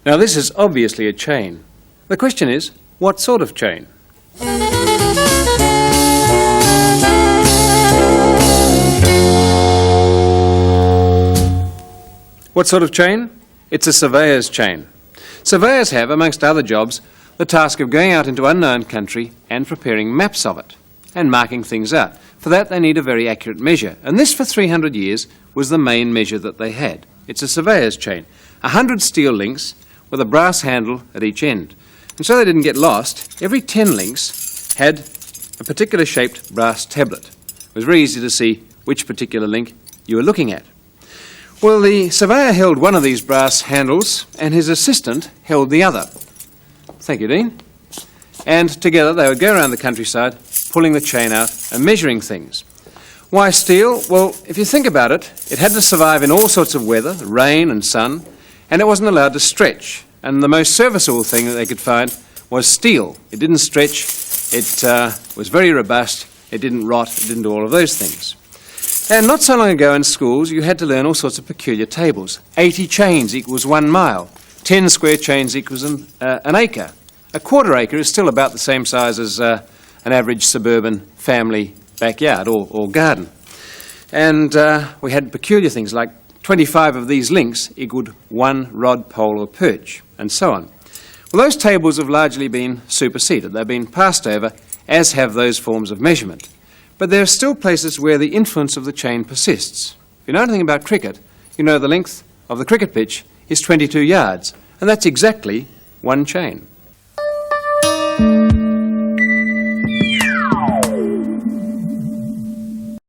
Now this is obviously a chain. The question is, what sort of chain? What sort of chain? It's a surveyor's chain. Surveyors have, amongst other jobs, the task of going out into unknown country and preparing maps of it and marking things out. For that they need a very accurate measure, and this for 300 years was the main measure that they had. It's a surveyor's chain, 100 steel links with a brass handle at each end. And so they didn't get lost, every 10 links had a particular shaped brass tablet. It was very easy to see which particular link you were looking at. Well, the surveyor held one of these brass handles and his assistant held the other. Thank you, Dean. And together they would go around the countryside, pulling the chain out and measuring things. Why steel? Well, if you think about it, it had to survive in all sorts of weather, rain and sun, and it wasn't allowed to stretch. And the most serviceable thing that they could find was steel. It didn't stretch, it was very robust, it didn't rot, it didn't do all of those things. And not so long ago in schools, you had to learn all sorts of peculiar tables. 80 chains equals 1 mile. 10 square chains equals an acre. A quarter acre is still about the same size as an average suburban family backyard or garden. And we had peculiar things like 25 of these links equaled 1 rod, pole or perch, and so on. Well, those tables have largely been superseded. They've been passed over, as have those forms of measurement. But there are still places where the influence of the chain persists. If you know anything about cricket, you know the length of the cricket pitch is 22 yards, and that's exactly 1 chain.